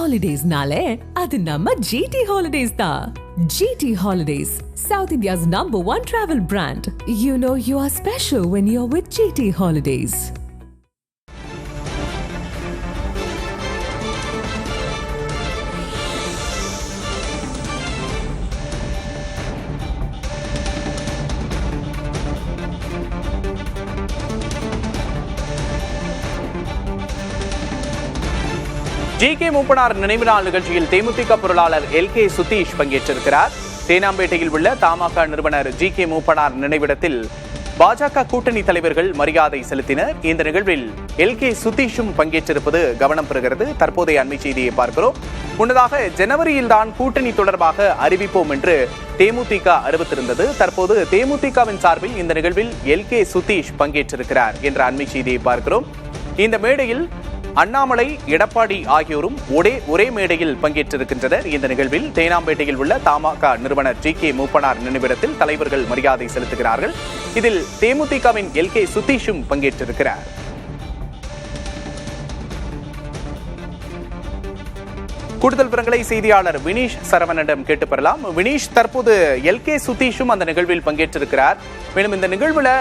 Holidays-nale, adu namma GT Holidays da. GT Holidays, South India's #1 travel brand. You know you are special when you're with GT Holidays. G K. Moopanar நினைவு நாள் நிகழ்ச்சியில் தேமுதிக பொருளாளர் எல்.கே. சுதீஷ் பங்கேற்றிருக்கிறார். தேனாம்பேட்டையில் உள்ள தமாக நிறுவனர் G K. Moopanar நினைவிடத்தில் பாஜக கூட்டணி தலைவர்கள் மரியாதை செலுத்தினர். இந்த நிகழ்வில் எல்.கே. சுதீஷும் பங்கேற்றிருப்பது கவனம் பெறுகிறது. தற்போதைய அண்மை செய்தியை பார்க்கிறோம். முன்னதாக ஜனவரியில் தான் கூட்டணி தொடர்பாக அறிவிப்போம் என்று தேமுதிக அறிவித்திருந்தது. தற்போது தேமுதிகவின் சார்பில் இந்த நிகழ்வில் எல்.கே. சுதீஷ் பங்கேற்றிருக்கிறார் என்ற அண்மை செய்தியை பார்க்கிறோம். இந்த மேடையில் அண்ணாமலை, எடப்பாடி ஆகியோரும் ஒரே மேடையில் பங்கேற்றிருக்கின்றனர். இந்த நிகழ்வில் தேனாம்பேட்டையில் உள்ள தமாக நிறுவனர் ஜி.கே. மூப்பனார் நினைவிடத்தில் தலைவர்கள் மரியாதை செலுத்துகிறார்கள். இதில் தேமுதிகவின் எல்.கே. சுதீஷும் பங்கேற்றிருக்கிறார். கூடுதல் விவரங்களை செய்தியாளர் வினீஷ் சரவணனிடம் கேட்டு பெறலாம். வினீஷ், தற்போது எல்.கே. சுதீஷும் அந்த நிகழ்வில் பங்கேற்றிருக்கிறார். மேலும் இந்த நிகழ்வில்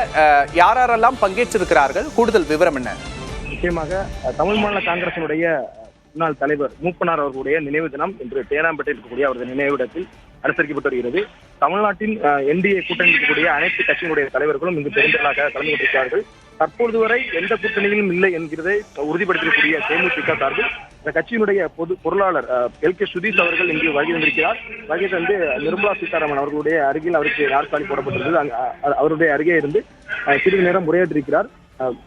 யாரெல்லாம் பங்கேற்றிருக்கிறார்கள்? கூடுதல் விவரம் என்ன? நிச்சயமாக தமிழ் மாநில காங்கிரசினுடைய முன்னாள் தலைவர் மூப்பனார் அவர்களுடைய நினைவு தினம் இன்று தேனாம்பேட்டையில் இருக்கக்கூடிய அவரது நினைவிடத்தில் அனுசரிக்கப்பட்டு வருகிறது. தமிழ்நாட்டின் என்டிஏ கூட்டணி இருக்கக்கூடிய அனைத்து கட்சியினுடைய தலைவர்களும் இங்கு பெருந்தலாக கலந்து கொண்டிருக்கிறார்கள். தற்பொழுது வரை எந்த கூட்டணியிலும் இல்லை என்கிறதை உறுதிப்படுத்தக்கூடிய தேமுதிக சார்பில் இந்த கட்சியினுடைய பொருளாளர் எல்.கே. சுதீஷ் அவர்கள் இங்கு வருகை வந்திருக்கிறார். வருகை வந்து நிர்மலா சீதாராமன் அவர்களுடைய அருகில் அவருக்கு நாற்காலி போடப்பட்டிருந்தது. அவருடைய அருகே இருந்து சிறிது நேரம் உரையாற்றிருக்கிறார்.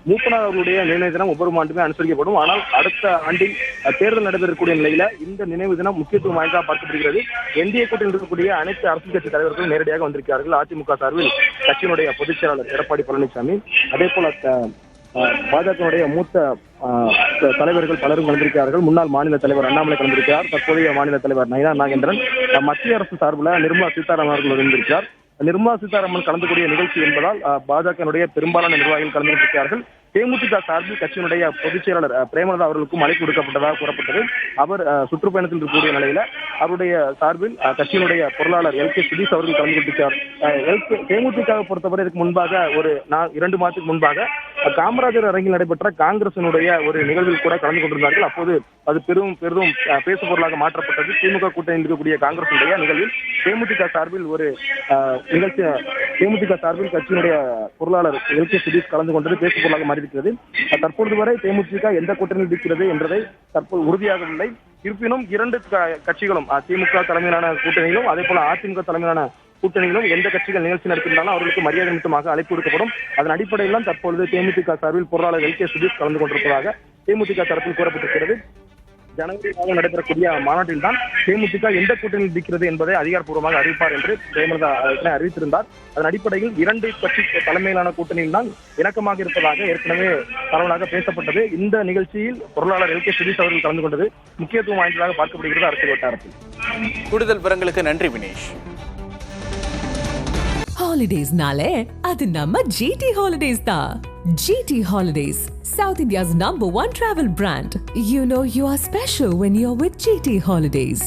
மூப்பனார் அவர்களுடைய நினைவு தினம் ஒவ்வொரு ஆண்டுமே அனுசரிக்கப்படும். ஆனால் அடுத்த ஆண்டில் தேர்தல் நடைபெறக்கூடிய நிலையில இந்த நினைவு தினம் முக்கியத்துவம் வாய்ந்ததாக பார்க்கப்படுகிறது. என்டிஏ கூட்டணியில் இருக்கக்கூடிய அனைத்து அரசியல் கட்சி தலைவர்களும் நேரடியாக வந்திருக்கிறார்கள். அதிமுக சார்பில் கட்சியினுடைய பொதுச் செயலாளர் எடப்பாடி பழனிசாமி, அதே போல பாஜகவுடைய மூத்த தலைவர்கள் பலரும் கலந்திருக்கிறார்கள். முன்னாள் மாநில தலைவர் அண்ணாமலை கலந்திருக்கிறார். தற்போதைய மாநில தலைவர் நயினா நாகேந்திரன், மத்திய அரசு சார்பில் நிர்மலா சீதாராமன் அவர்கள் வந்திருக்கிறார். நிர்மலா சீதாராமன் கலந்துக்கூடிய நிகழ்ச்சி என்பதால் பாஜகனுடைய பெரும்பாலான நிர்வாகிகள் கலந்து கொண்டிருக்கிறார்கள். தேமுதிக சார்பில் கட்சியினுடைய பொதுச் செயலாளர் பிரேமலதா அவர்களுக்கும் அழைப்பு விடுக்கப்பட்டதாக கூறப்பட்டது. அவர் சுற்றுப்பயணத்தில் இருக்கக்கூடிய நிலையில அவருடைய சார்பில் கட்சியினுடைய பொருளாளர் எல்.கே. சுதீஷ் அவர்கள் கலந்து கொண்டிருக்கிறார். தேமுதிகவை பொறுத்தவரை இதுக்கு முன்பாக ஒரு 2 மாதத்துக்கு முன்பாக காமராஜர் அரங்கில் நடைபெற்ற காங்கிரசினுடைய ஒரு நிகழ்வில் கூட கலந்து கொண்டிருந்தார்கள். அப்போது அது பெரும் பேசு பொருளாக மாற்றப்பட்டது. திமுக கூட்டணியில் இருக்கக்கூடிய காங்கிரசினுடைய நிகழ்வில் தேமுதிக சார்பில் ஒரு நிகழ்ச்சி, தேமுதிக சார்பில் கட்சியினுடைய பொருளாளர் எல்.கே. சுதீஷ் கலந்து கொண்டது பேசு பொருளாக மாறியிருக்கிறது. தற்பொழுது வரை தேமுதிக எந்த கூட்டணியில் இருக்கிறது என்பதை தற்போது உறுதியாகவில்லை. இருப்பினும் 2 கட்சிகளும் திமுக தலைமையிலான கூட்டணியிலும் அதே போல அதிமுக தலைமையிலான கூட்டணியிலும் எந்த கட்சிகள் நிகழ்ச்சி நடத்திருந்தாலும் அவர்களுக்கு மரியாதை நிமித்தமாக அழைப்பு கொடுக்கப்படும். அதன் அடிப்படையில் தான் தற்பொழுது தேமுதிக சார்பில் பொருளாளர் எல்.கே. சுதீஷ் கலந்து கொண்டிருப்பதாக தேமுதிக தரப்பில் கூறப்பட்டிருக்கிறது. ஜனவரி மாதம் நடைபெறக்கூடிய மாநாட்டில் தான் தேமுதிக எந்த கூட்டணியில் இருக்கிறது என்பதை அதிகாரப்பூர்வமாக அறிவிப்பார் என்று பிரேமலதா அறிவித்திருந்தார். அதன் அடிப்படையில் 2 கட்சி தலைமையிலான கூட்டணியில் தான் இணக்கமாக இருப்பதாக ஏற்கனவே பரவலாக பேசப்பட்டது. இந்த நிகழ்ச்சியில் பொருளாளர் எல்.கே. சுதீஷ் அவர்கள் கலந்து கொண்டது முக்கியத்துவம் வாய்ந்ததாக பார்க்கப்படுகிறது அரசியல் வட்டாரத்தில். கூடுதல் விவரங்களுக்கு நன்றி Vinesh. Holidays-nale, adu namma GT Holidays da. GT Holidays, South India's #1 travel brand. You know you are special when you're with GT Holidays.